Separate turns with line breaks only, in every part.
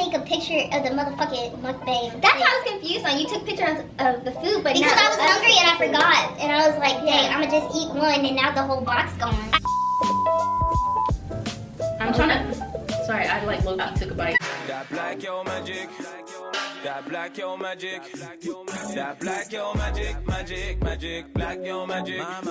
take a picture of the motherfucking mukbang.
That's why I was confused on. You took pictures of the food, but
because I was hungry and I forgot. And I was like, dang,
Yeah.
I'm gonna just eat one and now the whole box gone.
I'm trying to. Sorry, I like low-key took a bite.
That black yo magic. That black yo magic. That black yo magic. Magic. Black yo magic. That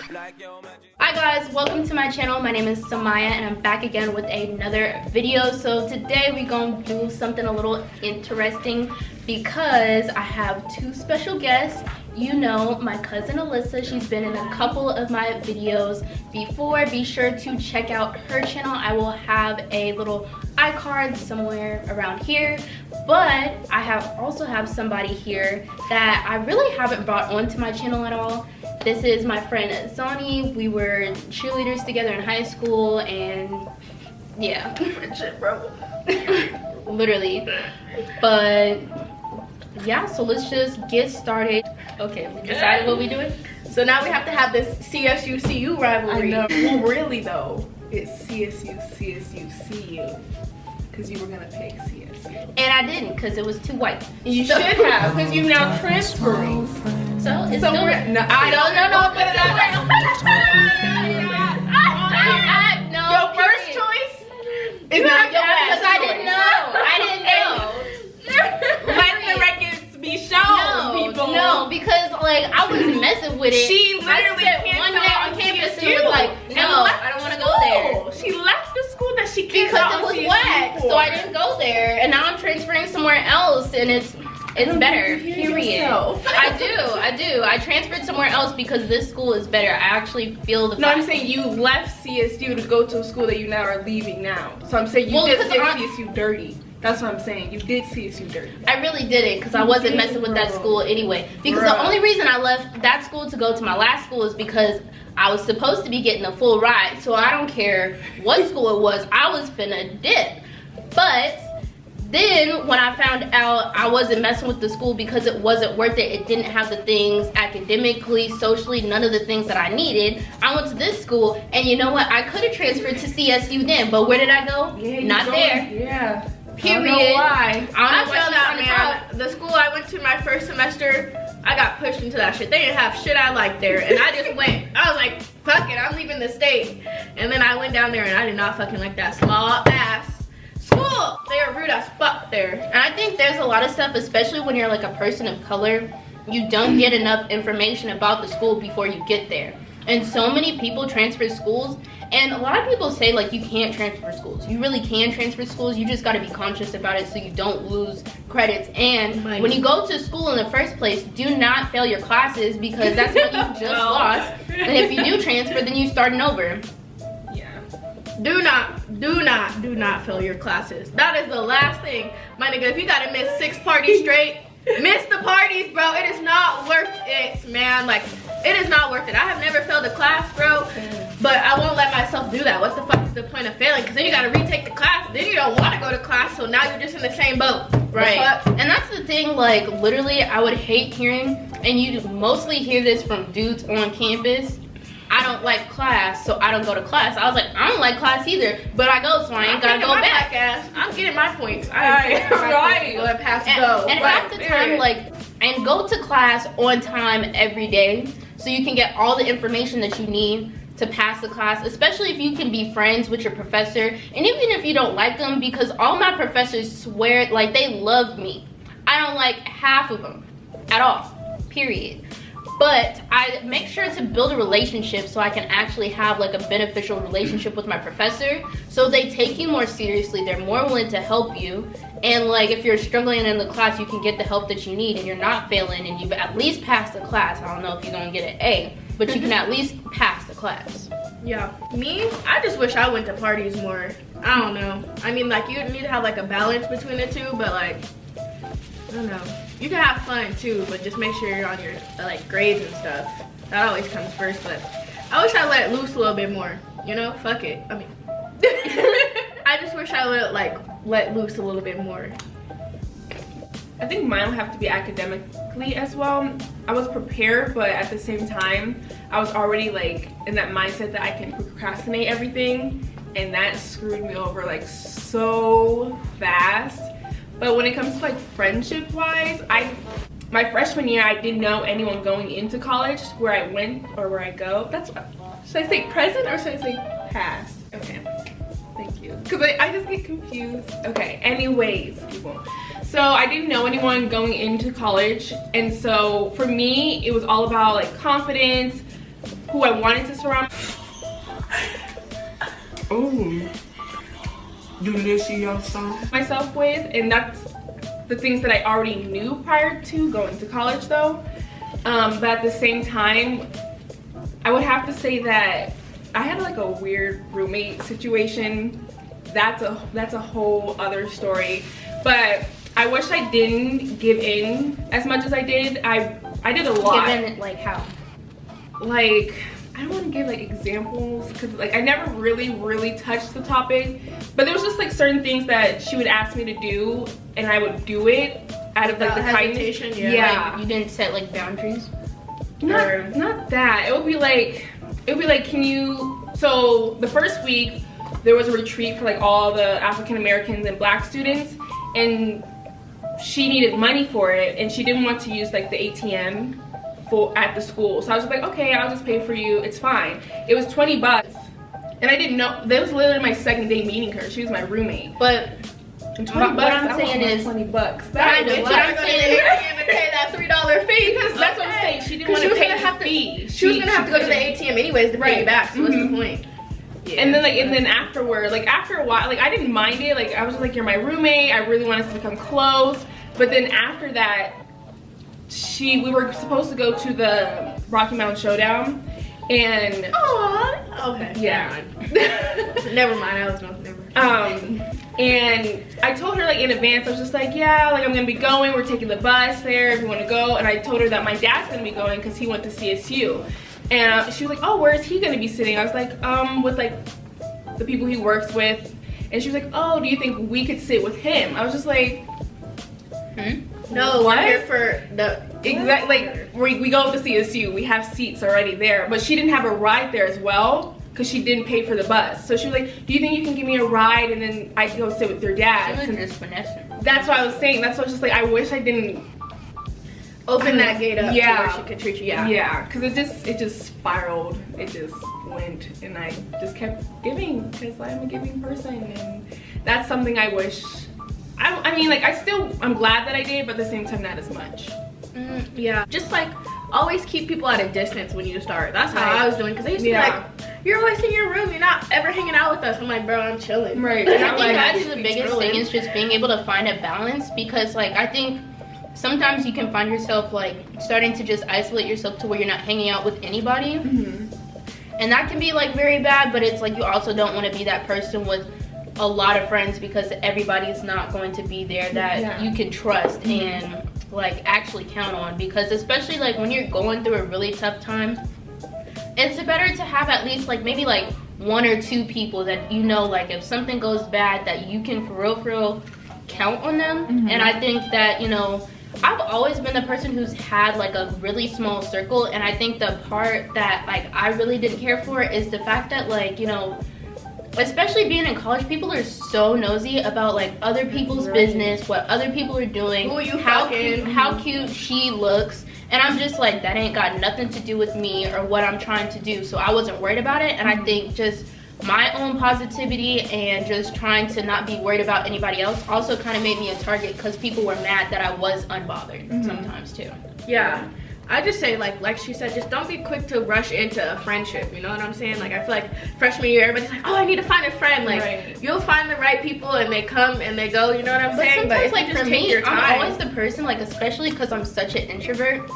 black yo magic.
Hi guys, welcome to my channel. My name is Samaya and I'm back again with another video. So today we're gonna do something a little interesting because I have two special guests. You know my cousin Alyssa. She's been in a couple of my videos before. Be sure to check out her channel. I will have a little iCard somewhere around here. But I also have somebody here that I really haven't brought onto my channel at all. This is my friend Zani. We were cheerleaders together in high school and yeah.
Friendship, bro.
Literally. But yeah, so let's just get started. Okay, we decided what we're doing.
So now we have to have this CSU-CU rivalry.
I know. Well, really though, it's CSU-CU. Because you were gonna pick CSU.
And I didn't, because it was too white.
You should have, because you're now transferring.
So it's
So
still,
we're, no, I don't
no,
but
no,
your first choice is not your last
because I didn't know.
Let the records be shown, people.
No, because like I wasn't messing with it.
She literally
I spent one day on campus and was like, no, I don't want to go there.
She left the school that she came
Because
out
it was
CSU
whack,
for.
so I didn't go there, and now I'm transferring somewhere else, and it's better. Period. I do. I transferred somewhere else because this school is better. I actually feel the.
No, I'm
vibe.
saying you left CSU to go to a school that you now are leaving now. So I'm saying you did CSU dirty. That's what I'm saying. You did CSU dirty.
I really did it because I wasn't messing with that school anyway. Because the only reason I left that school to go to my last school is because I was supposed to be getting a full ride. So I don't care what school it was. I was finna dip. But then when I found out I wasn't messing with the school because it wasn't worth it, it didn't have the things academically, socially, none of the things that I needed, I went to this school, and you know what? I could have transferred to CSU then, but where did I go?
Yeah,
Not there.
Yeah.
Period.
I don't know why.
I
I felt out, man. The school I went to my first semester, I got pushed into that shit. They didn't have shit I liked there, and I just went. I was like, fuck it, I'm leaving the state. And then I went down there, and I did not fucking like that small ass school. They are rude as fuck there.
And I think there's a lot of stuff, especially when you're like a person of color, you don't get enough information about the school before you get there. And so many people transfer schools, and a lot of people say like you can't transfer schools. You really can transfer schools. You just got to be conscious about it so you don't lose credits. And when you go to school in the first place, do not fail your classes because that's what you just lost. And if you do transfer, then you starting over.
Do not fail your classes. That is the last thing. My nigga, if you gotta miss 6 parties straight, miss the parties, bro. It is not worth it, man. Like, it is not worth it. I have never failed a class, bro, but I won't let myself do that. What the fuck is the point of failing? Because then you gotta retake the class. Then you don't want to go to class, so now you're just in the same boat.
Right. And that's the thing, like, literally, I would hate hearing, and you mostly hear this from dudes on campus, I don't like class, so I don't go to class. I was like, I don't like class either, but I go, so I ain't gotta go back.
I'm getting my points.
Right.
Go and pass go.
And half the time, like, and go to class on time every day, so you can get all the information that you need to pass the class, especially if you can be friends with your professor, and even if you don't like them, because all my professors swear, like, they love me. I don't like half of them at all, period. But I make sure to build a relationship so I can actually have like a beneficial relationship with my professor. So they take you more seriously. They're more willing to help you. And like if you're struggling in the class, you can get the help that you need and you're not failing and you've at least passed the class. I don't know if you're gonna get an A, but you can at least pass the class.
Yeah, me, I just wish I went to parties more. I don't know. I mean, like, you need to have like a balance between the two, but like, I don't know. You can have fun too, but just make sure you're on your like grades and stuff. That always comes first, but I wish I let it loose a little bit more. You know, fuck it. I mean, I just wish I would like let loose a little bit more.
I think mine would have to be academically as well. I was prepared, but at the same time, I was already like in that mindset that I can procrastinate everything. and that screwed me over like so fast. But when it comes to like friendship wise, my freshman year, I didn't know anyone going into college where I went or where I go. That's what, should I say present or should I say past? Okay, thank you. Because I just get confused. Okay, anyways, people. So I didn't know anyone going into college. And so for me, it was all about like confidence, who I wanted to surround.
Oh, do this see your song?
Myself with, and that's the things that I already knew prior to going to college though. But at the same time, I would have to say that I had like a weird roommate situation. That's a whole other story. But I wish I didn't give in as much as I did. I did a lot.
Give in, like how?
Like, I don't want to give like examples because like I never really touched the topic, but there was just like certain things that she would ask me to do and I would do it out of like the kindness.
Yeah. Like, you didn't set like boundaries?
Not that. It would be like can you, so the first week there was a retreat for like all the African Americans and Black students, and she needed money for it and she didn't want to use like the ATM at the school. So I was like, okay, I'll just pay for you, it's fine. It was 20 bucks. And I didn't know, that was literally my second day meeting her. She was my roommate.
But
and 20 bucks,
what I'm saying is
20 bucks.
What I'm saying
to pay that $3 fee
Because that's what I'm saying. She didn't want to pay the fee.
She was gonna have to go to the ATM anyways to pay you back. So what's the point?
Yeah. And then afterward, like after a while, like I didn't mind it. Like I was just like, you're my roommate. I really want us to become close. But then after that, we were supposed to go to the Rocky Mountain Showdown, and
okay,
yeah,
never mind. I was never.
And I told her like in advance. I was just like, yeah, like I'm gonna be going. We're taking the bus there if you want to go. And I told her that my dad's gonna be going because he went to CSU. And she was like, oh, where is he gonna be sitting? I was like, with like the people he works with. And she was like, oh, do you think we could sit with him? I was just like,
no,
what?
we're here for the
exactly. Like we go to CSU, we have seats already there, but she didn't have a ride there as well because she didn't pay for the bus. So she was like, do you think you can give me a ride and then I can go sit with your dad?
She was just finessing.
That's what I was saying. That's what I was just like, I wish I didn't
open that gate up to
yeah,
where she could treat you.
Yeah, because it just spiraled. It just went, and I just kept giving because I'm a giving person, and that's something I wish. I mean, like I'm glad that I did, but at the same time, not as much.
Yeah, just like always keep people at a distance when you start. That's how I was doing, because they used to be like, you're always in your room, you're not ever hanging out with us. I'm like, bro, I'm chilling.
Right.
I think that's the biggest thing is just being able to find a balance, because like I think sometimes you can find yourself like starting to just isolate yourself to where you're not hanging out with anybody. And that can be like very bad, but it's like you also don't want to be that person with a lot of friends, because everybody's not going to be there that you can trust and like actually count on. Because especially like when you're going through a really tough time, it's better to have at least like maybe like 1 or 2 people that you know, like if something goes bad, that you can for real count on them. And I think that, you know, I've always been the person who's had like a really small circle, and I think the part that like I really didn't care for is the fact that, like, you know, especially being in college, people are so nosy about like other people's business, what other people are doing, how cute she looks, and I'm just like, that ain't got nothing to do with me or what I'm trying to do. So I wasn't worried about it, and I think just my own positivity and just trying to not be worried about anybody else also kind of made me a target, because people were mad that I was unbothered sometimes too.
Yeah, I just say like she said, just don't be quick to rush into a friendship, you know what I'm saying? Like I feel like freshman year, everybody's like, oh, I need to find a friend. Like you'll find the right people and they come and they go, you know what I'm saying?
Sometimes,
but
like for me, I'm always the person, like especially because I'm such an introvert,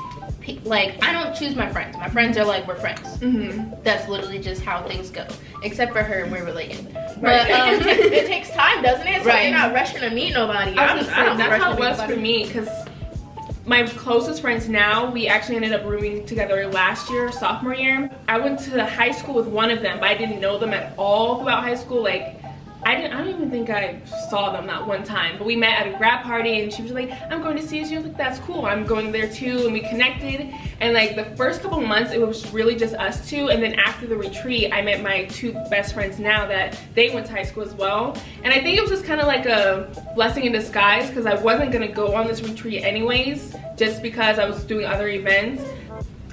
like I don't choose my friends. My friends are like, we're friends. That's literally just how things go. Except for her, we're related. But
it takes time, doesn't it? So you're not rushing to meet nobody.
That's how it was for me, because my closest friends now, we actually ended up rooming together last year, sophomore year. I went to high school with one of them, but I didn't know them at all throughout high school. Like I don't even think I saw them that one time, but we met at a grad party and she was like, I'm going to CSU. I was like, that's cool, I'm going there too, and we connected. And like the first couple months it was really just us two, and then after the retreat I met my 2 best friends now that they went to high school as well. And I think it was just kind of like a blessing in disguise, because I wasn't gonna go on this retreat anyways, just because I was doing other events.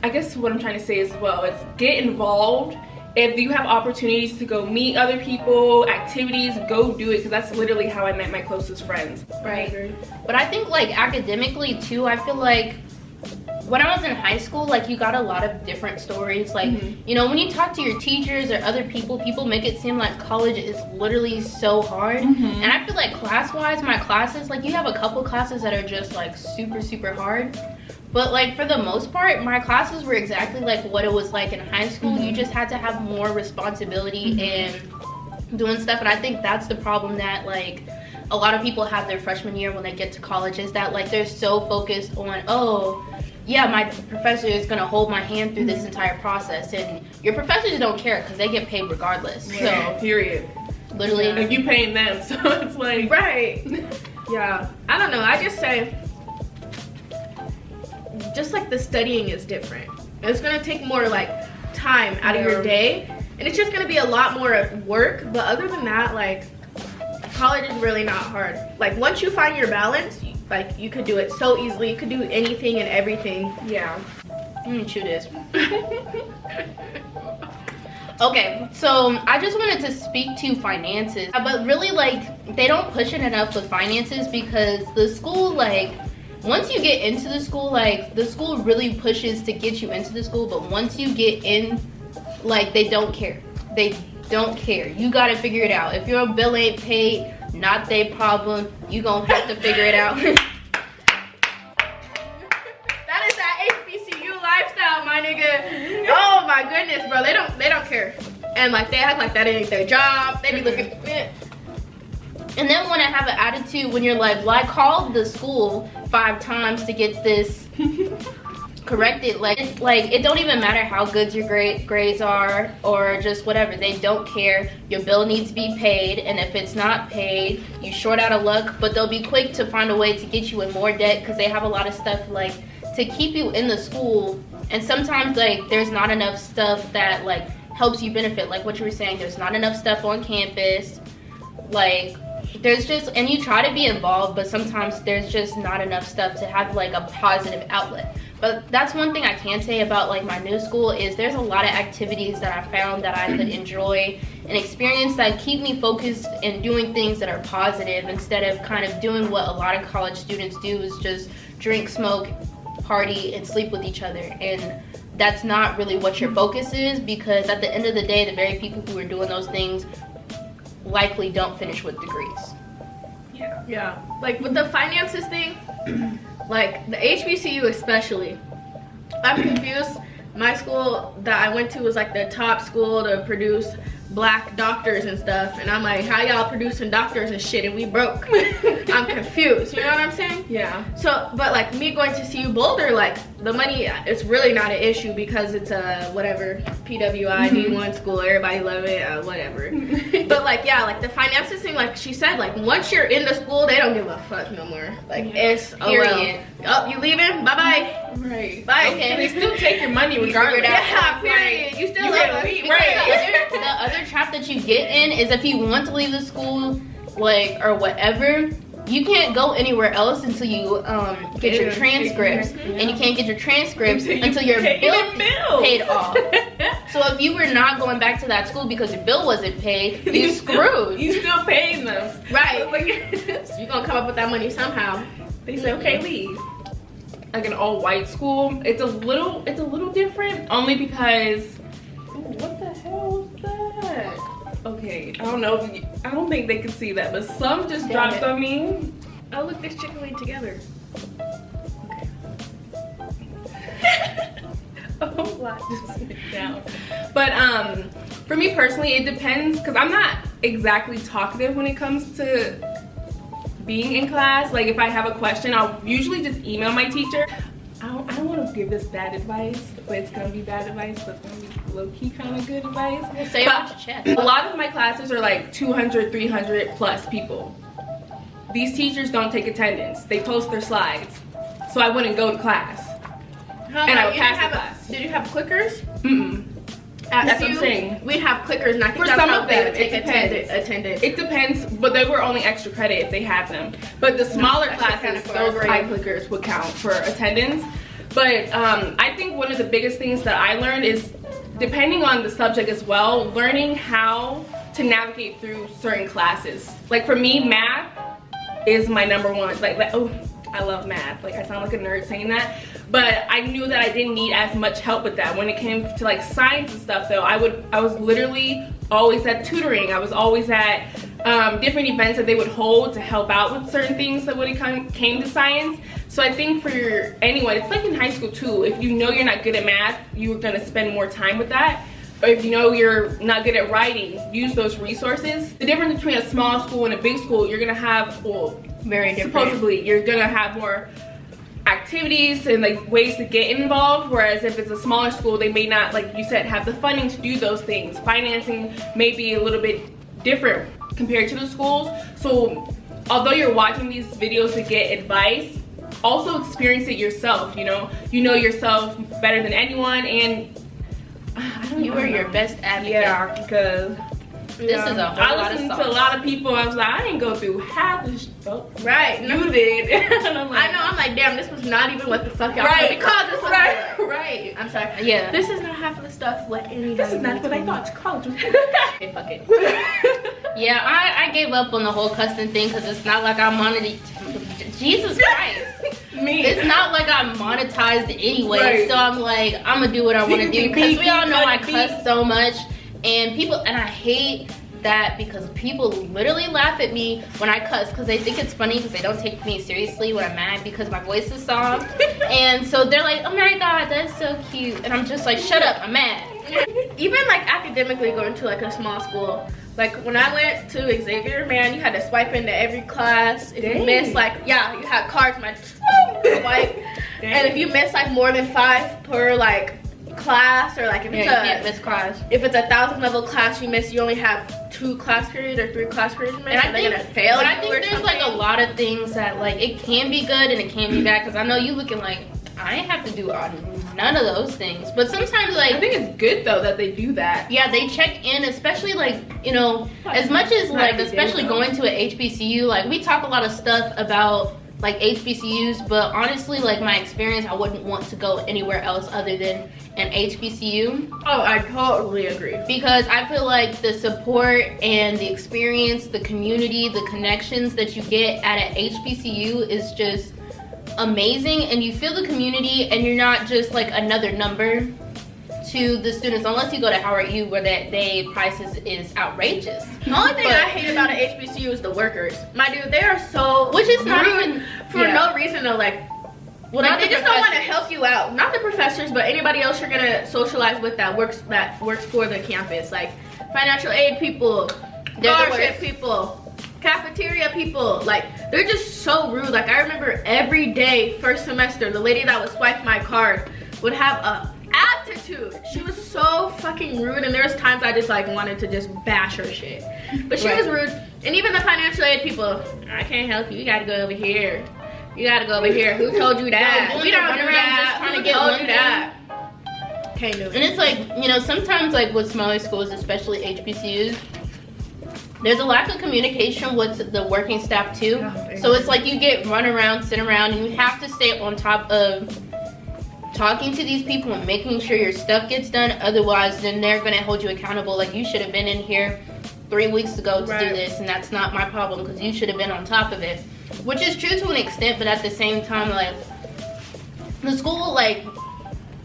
I guess what I'm trying to say as well is get involved. If you have opportunities to go meet other people, activities, go do it, because that's literally how I met my closest friends.
Right. But I think like academically too, I feel like when I was in high school, like you got a lot of different stories. Like, you know, when you talk to your teachers or other people, people make it seem like college is literally so hard. And I feel like class-wise, my classes, like you have a couple classes that are just like super, super hard. But like for the most part, my classes were exactly like what it was like in high school. You just had to have more responsibility and doing stuff. And I think that's the problem that like a lot of people have their freshman year when they get to college, is that like they're so focused on, oh yeah, my professor is gonna hold my hand through this entire process, and your professors don't care because they get paid regardless.
Yeah, so period.
Literally,
and you paying them, so it's like
right. Yeah, I don't know, I just say just like the studying is different. It's gonna take more like time out of your day, and it's just gonna be a lot more work. But other than that, like college is really not hard. Like once you find your balance, like you could do it so easily. You could do anything and everything.
Yeah.
Chew this. Okay, so I just wanted to speak to finances, but really like they don't push it enough with finances, because the school, like once you get into the school, like the school really pushes to get you into the school, but once you get in, like they don't care. They don't care. You gotta figure it out. If your bill ain't paid, not their problem. You gonna have to figure it out.
That is that HBCU lifestyle, my nigga. Oh my goodness, bro. They don't care. And like they act like that ain't their job. They be looking.
And then want to have an attitude when you're like, well, I called the school 5 times to get this corrected. Like it don't even matter how good your grades are or just whatever. They don't care. Your bill needs to be paid, and if it's not paid, you short out of luck. But they'll be quick to find a way to get you in more debt, because they have a lot of stuff like to keep you in the school. And sometimes like there's not enough stuff that like helps you benefit, like what you were saying. There's not enough stuff on campus, like there's just, and you try to be involved, but sometimes there's just not enough stuff to have like a positive outlet. But that's one thing I can say about like my new school, is there's a lot of activities that I found that I could enjoy and experience that keep me focused and doing things that are positive, instead of kind of doing what a lot of college students do, is just drink, smoke, party, and sleep with each other. And that's not really what your focus is, because at the end of the day, the very people who are doing those things likely don't finish with degrees.
Yeah, like with the finances thing, like the HBCU especially, I'm confused. My school that I went to was like the top school to produce black doctors and stuff, and I'm like, how y'all producing doctors and shit and we broke? I'm confused, you know what I'm saying?
Yeah.
So, but like me going to CU Boulder, like the money, it's really not an issue, because it's a whatever PWI D1 school, everybody love it, whatever. But like, yeah, like the finances thing, like she said, like once you're in the school, they don't give a fuck no more. Like it's period. Oh, you leaving? Bye bye.
Right.
Bye.
Okay.
They still take your money regardless.
Yeah, period. You still
You
love
gotta
us.
leave,
Because
right.
the other trap that you get in is, if you want to leave the school, like, or whatever, you can't go anywhere else until you get your transcripts, and you can't get your transcripts until your bill paid off. So if you were not going back to that school because your bill wasn't paid, you screwed.
You still paying them.
Right. So you're gonna come up with that money somehow.
They say, okay, leave. Like an all-white school, it's a little different, only because, ooh, what the hell is that? Okay, I don't know. I don't think they can see that, but some just dropped on me.
Oh look, this chicken wing together.
A whole lot just went down. But for me personally, it depends, because I'm not exactly talkative when it comes to being in class. Like if I have a question, I'll usually just email my teacher. I don't want to give this bad advice, but it's gonna be bad advice, but it's gonna be low-key kind of good advice.
Say it
But
with your chest.
a lot of my classes are like 200, 300 plus people. These teachers don't take attendance. They post their slides. So I wouldn't go to class.
How
And I
about
would
you
pass
didn't
the
have
class.
Did you have clickers?
Mm-mm.
At
That's what I'm
CU,
saying.
We'd have clickers, and I think
For
that's
some
how
of
they
them,
would take
it depends.
attendance.
It depends, but they were only extra credit if they had them. But the smaller
that shit kinda
classes,
far
those
away.
high clickers would count for attendance. But I think one of the biggest things that I learned is, depending on the subject as well, learning how to navigate through certain classes. Like for me, math is my number one. Like oh, I love math. Like I sound like a nerd saying that. But I knew that I didn't need as much help with that. When it came to like science and stuff though, I was literally always at tutoring. I was always at different events that they would hold to help out with certain things that when it came to science. So I think for anyone, it's like in high school too, if you know you're not good at math, you're gonna spend more time with that. Or if you know you're not good at writing, use those resources. The difference between a small school and a big school, you're gonna have, well,
Very different.
supposedly, you're gonna have more activities and like ways to get involved, whereas if it's a smaller school, they may not, like you said, have the funding to do those things. Financing may be a little bit different compared to the schools. So although you're watching these videos to get advice, also experience it yourself. You know yourself better than anyone, and
You are your best advocate.
yeah, because
This is a whole
I
lot of
listened
sauce.
to a lot of people. I was like, I didn't go through half the stuff.
Right.
You did. And I'm like,
I know. I'm like, damn. This was not even what the fuck y'all
Right.
because this was
Right.
right. I'm sorry.
Yeah.
This is not half of the stuff what anybody.
this is not what I
told me.
thought college was.
Okay, fuck it. Yeah, I gave up on the whole cussing thing because it's not like I monetized. Jesus Christ.
Me.
It's not like I monetized anyway,
Right.
so I'm like, I'm gonna do what I want to do because we all know I cuss so much, and I hate that because people literally laugh at me when I cuss because they think it's funny because they don't take me seriously when I'm mad because my voice is soft, and so they're like, oh my god, that's so cute, and I'm just like, shut up, I'm mad.
Even like academically going to like a small school, like when I went to Xavier, man, you had to swipe into every class. If you missed, like, yeah, you had cards, my swipe. And if you miss like more than 5 per like class, or like if
Yeah,
it's
you can't miss class.
if it's a 1,000 level class you miss, you only have 2 class periods or 3 class periods you miss,
And I
and they're
think,
gonna fail
but
you
I think
or
there's like a
something.
lot of things that like it can be good and it can be bad because I know you looking like I ain't have to do none of those things, but sometimes like
I think it's good though that they do that.
yeah, they check in, especially like, you know, as much as
Not
like,
every day,
especially
though.
going to an HBCU, like we talk a lot of stuff about like HBCUs, but honestly, like my experience, I wouldn't want to go anywhere else other than an HBCU.
Oh, I totally agree.
Because I feel like the support and the experience, the community, the connections that you get at an HBCU is just amazing, and you feel the community and you're not just like another number to the students, unless you go to Howard U where that day prices is outrageous.
The only thing I hate about an HBCU is the workers. My dude, they are so
Which is not
rude
even
for no reason though. Like,
well,
like
not
they
the
just don't want to
professors.
help you out. Not the professors, but anybody else you're gonna socialize with that works for the campus. Like financial aid people,
They're the
scholarship
worst.
people, cafeteria people. Like they're just so rude. Like I remember every day first semester, the lady that would swipe my card would have a attitude. She was so fucking rude, and there was times I just like wanted to just bash her shit. But she was rude. And even the financial aid people, I can't help you. You gotta go over here. You gotta go over here. Who told you that?
Yo,
We don't
run
do
around
that.
just trying to
Who
get
told
one
you
thing.
that? Can't do
And
it.
it's like, you know, sometimes like with smaller schools, especially HBCUs, there's a lack of communication with the working staff too. So it's like you get run around, sit around, and you have to stay on top of talking to these people and making sure your stuff gets done. Otherwise, then they're gonna hold you accountable. Like, you should have been in here 3 weeks ago to do
Right.
this, and that's not my problem because you should have been on top of it. Which is true to an extent, but at the same time, like, the school, like,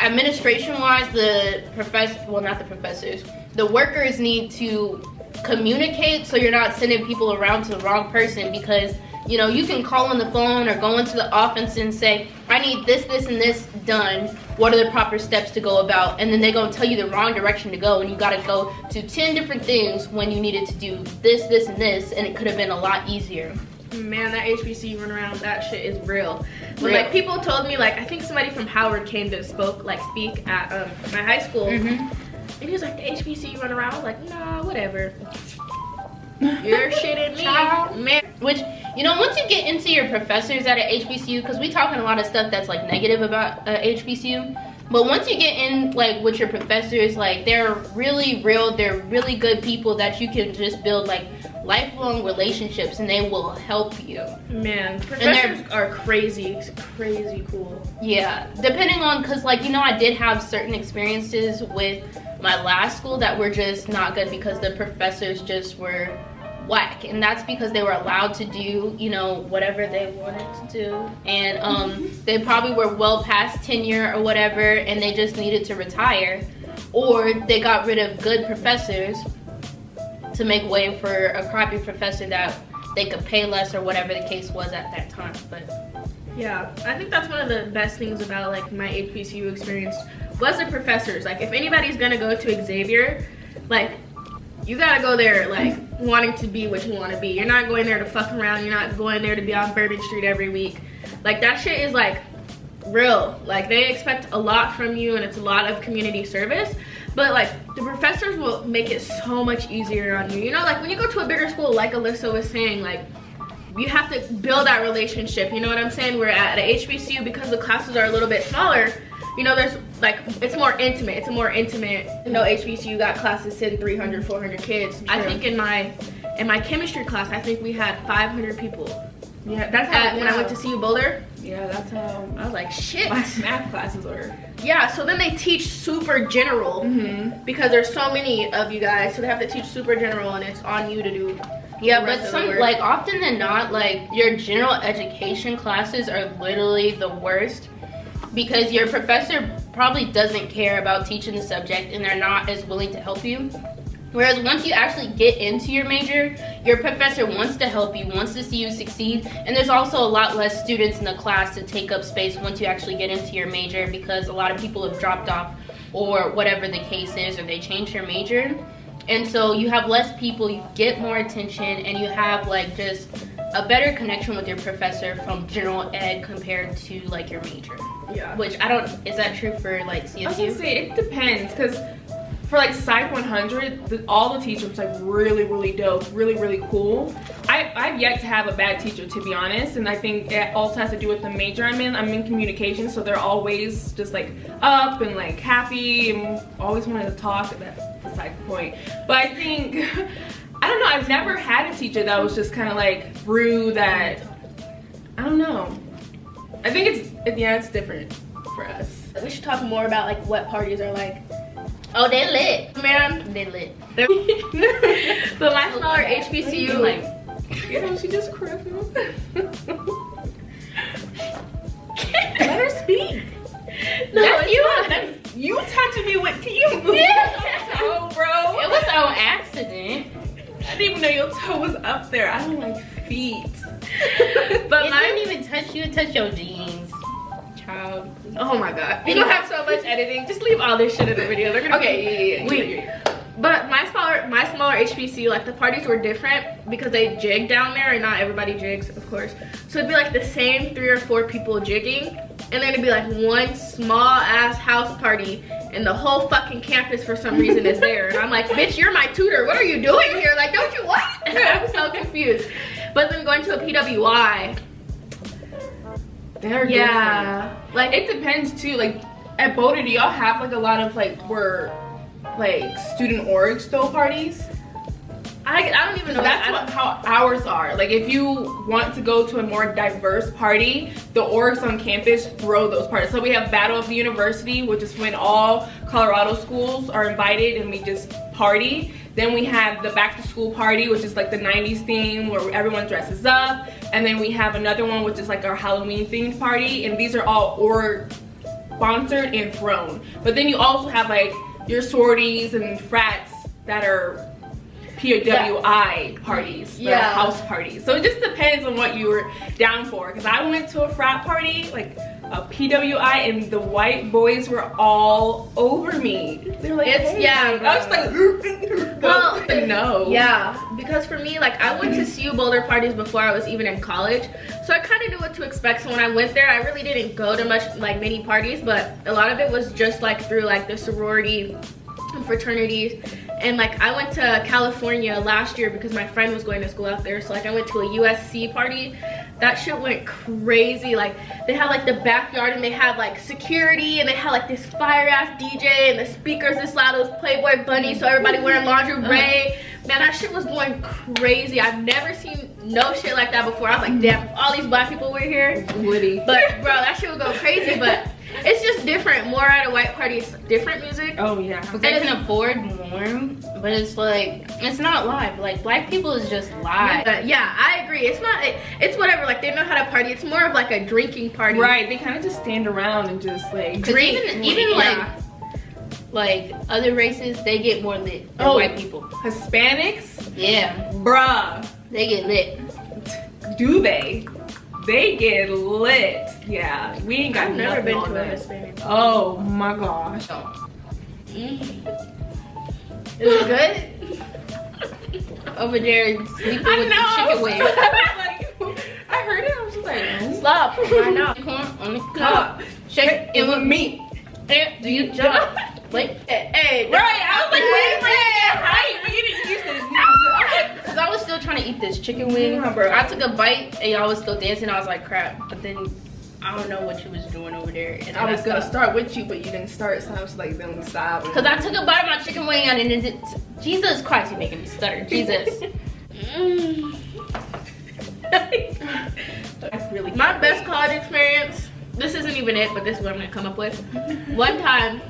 administration-wise, not the professors, the workers need to communicate so you're not sending people around to the wrong person, because, you know, you can call on the phone or go into the office and say, I need this, this, and this done. What are the proper steps to go about? And then they're going to tell you the wrong direction to go, and you got to go to 10 different things when you needed to do this, this, and this, and it could have been a lot easier.
Man, that HBCU run around, that shit is real. But
Real.
like people told me, like I think somebody from Howard came to speak at my high school. And he was like, the HBCU run around. I was like, nah, whatever. You're shitting me, man.
Which, you know, once you get into your professors at an HBCU, because we talking a lot of stuff that's like negative about HBCU, but once you get in like with your professors, like they're really real, they're really good people that you can just build like lifelong relationships, and they will help you.
Man, professors are crazy cool.
Yeah, depending on, because like, you know, I did have certain experiences with my last school that were just not good because the professors just were whack, and that's because they were allowed to do, you know, whatever they wanted to do, and they probably were well past tenure or whatever, and they just needed to retire, or they got rid of good professors to make way for a crappy professor that they could pay less or whatever the case was at that time. But
yeah, I think that's one of the best things about like my HBCU experience was the professors. Like if anybody's gonna go to Xavier, like you gotta go there like wanting to be what you want to be. You're not going there to fuck around. You're not going there to be on Bourbon Street every week. Like that shit is like real. Like they expect a lot from you, and it's a lot of community service. But like the professors will make it so much easier on you. You know, like when you go to a bigger school, like Alyssa was saying, like you have to build that relationship. You know what I'm saying? Where at a HBCU, because the classes are a little bit smaller, you know, there's like, it's more intimate. It's a more intimate, you know, HBCU got classes sitting 300, 400 kids. True. I think in my chemistry class, I think we had 500 people.
Yeah, that's how,
when I went to CU Boulder.
Yeah, that's how
I was like, shit.
my math classes were.
Yeah, so then they teach super general because there's so many of you guys, so they have to teach super general, and it's on you to do.
Yeah, but some, like often than not, like your general education classes are literally the worst, because your professor probably doesn't care about teaching the subject, and they're not as willing to help you. Whereas once you actually get into your major, your professor wants to help you, wants to see you succeed, and there's also a lot less students in the class to take up space once you actually get into your major, because a lot of people have dropped off or whatever the case is, or they changed their major. And so you have less people, you get more attention, and you have like just a better connection with your professor from general ed compared to like your major.
Yeah.
Which I don't, is that true for like CSU?
I was gonna say, it depends, because for like Psych 100, all the teachers like really dope, really cool. I've yet to have a bad teacher, to be honest, and I think it also has to do with the major I'm in. I'm in communication, so they're always just like up and like happy and always wanting to talk. That's the Psych point. But I think, I don't know, I've never had a teacher that was just kind of like rude, that, I don't know. I think it's different for us.
We should talk more about like what parties are like.
Oh, they lit.
Man,
They lit.
but my smaller HBCU, like,
You know, she just crushed me. Let her speak.
no,
That's
it's
you.
not.
That's you touching me with you. Oh, bro.
It was on accident.
I didn't even know your toe was up there. I don't like feet.
But
It
mine,
didn't even touch you, it touched your jeans. Child.
oh my god, you don't have so much editing. Just leave all this shit in the video. They're gonna
Okay,
But my smaller HBCU, like the parties were different because they jig down there, and not everybody jigs, of course. So it'd be like the same 3 or 4 people jigging, and then it'd be like one small ass house party, and the whole fucking campus for some reason is there. And I'm like, bitch, you're my tutor. What are you doing here? Like, don't you what? I'm so confused. But then going to a PWI,
they're
yeah,
like it depends too. Like at Boulder, do y'all have like a lot of like student orgs throw parties?
I don't even know.
That's how ours are. Like if you want to go to a more diverse party, the orgs on campus throw those parties. So we have Battle of the University, which is when all Colorado schools are invited and we just party. Then we have the back to school party, which is like the 90s theme where everyone dresses up. And then we have another one, which is like our Halloween themed party. And these are all org sponsored and thrown. But then you also have like your sororities and frats that are PWI parties,
yeah,
house parties. So it just depends on what you were down for. Because I went to a frat party, like a PWI, and the white boys were all over me. They were like, hey.
Yeah.
I was like,
well,
no.
Yeah, because for me, like I went to CU Boulder parties before I was even in college, so I kind of knew what to expect. So when I went there, I really didn't go to many parties, but a lot of it was just like through like the sorority and fraternities. And like I went to California last year because my friend was going to school out there. So like I went to a USC party. That shit went crazy. Like they had like the backyard and they had like security and they had like this fire ass DJ and the speakers this loud. It was Playboy Bunny, so everybody wearing lingerie. Man, that shit was going crazy. I've never seen no shit like that before. I was like, damn, if all these black people were here,
Woody.
but bro, that shit would go crazy. But it's just different. More at a white party, it's different music.
Oh yeah.
They can afford more, but it's like, it's not live. Like black people is just live.
Yeah, I agree. It's not, it's whatever. Like they know how to party. It's more of like a drinking party.
Right, they kind of just stand around and just like
Drink, even
yeah.
like other races, they get more lit than
Oh.
white people.
Hispanics.
Yeah,
Bruh,
they get lit.
do they? They get lit. Yeah, we ain't got
I've never
nothing
been
on
to a
that.
Hispanic.
Oh my gosh.
Is it good?
Over there sleeping
I
with
know.
the chicken wings.
I heard it. I was just like,
Stop right now. Corn on the cup. Shake it with me. Do you jump? Like,
Hey,
right. I was like, wait a minute. Right, we didn't use this.
cause I was still trying to eat this chicken wing.
Yeah, bro.
I took a bite and y'all was still dancing. I was like, crap. But then I don't know what you was doing over there. And
I was gonna
stopped.
start with you, but you didn't start, so I was like, then stop.
Cause I took a bite of my chicken wing and then Jesus Christ, you're making me stutter. Jesus.
That's really
my best college experience, this isn't even it, but this is what I'm gonna come up with. One time,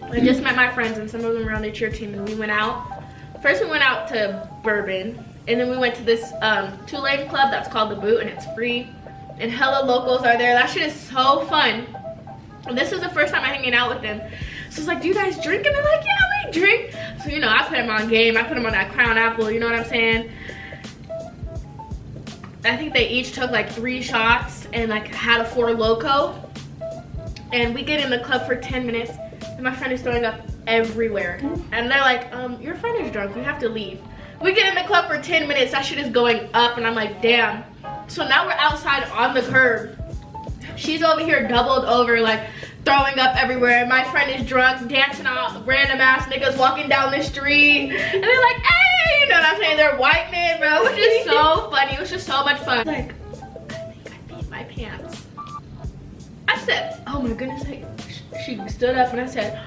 I just met my friends and some of them were on the cheer team and we went out. First we went out to Bourbon and then we went to this two-lane club that's called The Boot and it's free. And hella locals are there. That shit is so fun. And this is the first time I'm hanging out with them. So it's like, do you guys drink? And they're like, yeah, we drink. So, you know, I put them on game. I put them on that Crown Apple, you know what I'm saying? I think they each took like 3 shots and like had a 4 Loco. And we get in the club for 10 minutes and my friend is throwing up everywhere. And they're like, your friend is drunk, you have to leave. We get in the club for 10 minutes, that shit is going up and I'm like, damn. So now we're outside on the curb. She's over here doubled over, like throwing up everywhere. My friend is drunk, dancing on random ass niggas walking down the street. And they're like, hey, you know what I'm saying? They're white men, bro. It was just so funny. It was just so much fun. Like, I think I peed my pants. I said, oh my goodness. She stood up and I said,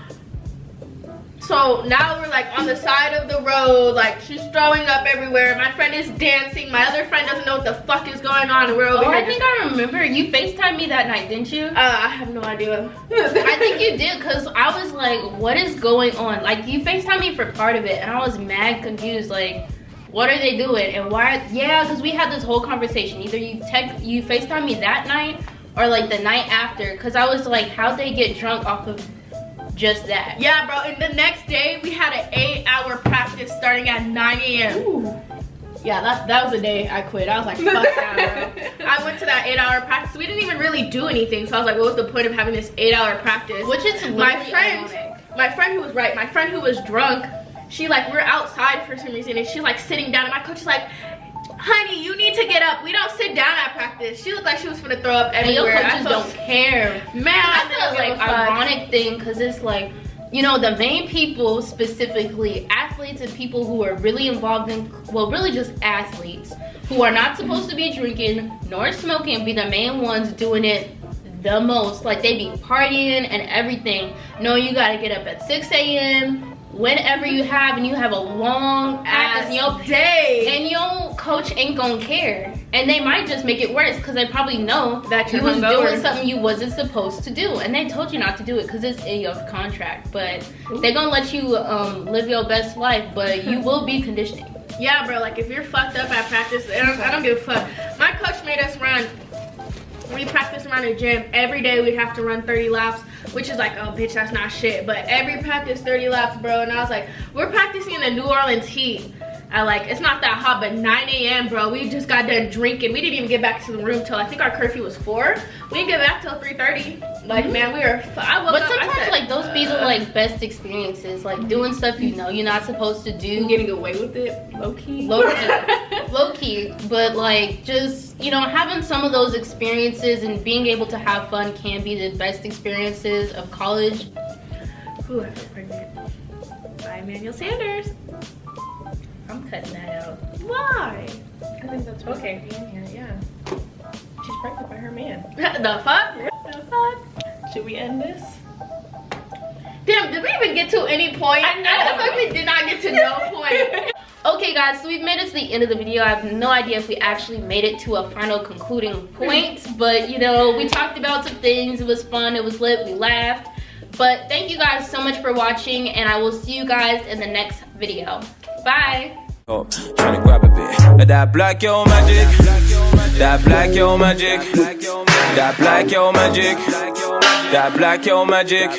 so now we're like on the side of the road, like she's throwing up everywhere. My friend is dancing. My other friend doesn't know what the fuck is going on and we're over here.
I think I remember. You FaceTimed me that night, didn't you?
I have no idea.
I think you did, because I was like, what is going on? Like, you FaceTimed me for part of it, and I was mad confused. Like, what are they doing? And why? Yeah, because we had this whole conversation. Either you FaceTimed me that night, or like the night after. Because I was like, how'd they get drunk off of just that?
Yeah, bro. And the next day, we had an 8-hour practice starting at 9 a.m. Yeah, that was the day I quit. I was like, fuck that, bro. I went to that 8-hour practice. We didn't even really do anything. So I was like, what was the point of having this 8-hour practice?
Which is
my friend who was right, my friend who was drunk, she like, we're outside for some reason and she's like sitting down and my coach is like, honey, you need to get up. We don't sit down at practice. She looked like she was gonna throw up everywhere.
And your coaches don't care.
Man,
I
I
feel like ironic thing, because it's like, you know, the main people, specifically athletes and people who are really involved in, well, really just athletes who are not supposed to be drinking nor smoking, be the main ones doing it the most. Like, they be partying and everything. No, you gotta get up at 6 a.m. whenever you have, and you have a long ass
day,
and your coach ain't gonna care, and they might just make it worse because they probably know
that
you
you're
was
hungover.
doing something you wasn't supposed to do, and they told you not to do it because it's in your contract. But they're gonna let you live your best life, but you will be conditioning.
Yeah, bro, like if you're fucked up at practice, I don't give a fuck. My coach made us run, we practice around the gym. Every day we have to run 30 laps, which is like, oh bitch, that's not shit. But every practice 30 laps, bro. And I was like, we're practicing in the New Orleans heat. It's not that hot, but 9 a.m., bro. We just got done drinking. We didn't even get back to the room till I think our curfew was 4. We didn't get back till 3:30. Like, man, we were, I woke
But
up,
sometimes
I said,
like those be the like best experiences, like doing stuff you know you're not supposed to do.
Getting away with it, low key.
Low key, but like just, you know, having some of those experiences and being able to have fun can be the best experiences of college.
Ooh, I feel pregnant. Emmanuel Sanders.
I'm cutting that out.
Why?
I think that's
Okay.
being here, yeah. She's pregnant by her man.
The fuck? The fuck?
Should we end this?
Damn, did we even get to any point?
I know.
The fuck we did not get to no point.
Okay guys, so we've made it to the end of the video. I have no idea if we actually made it to a final concluding point, but you know, we talked about some things. It was fun, it was lit, we laughed. But thank you guys so much for watching, and I will see you guys in the next video. Bye.
Oh, trying to grab a bit of that black yo magic, that black yo magic, that black yo magic, that black yo magic.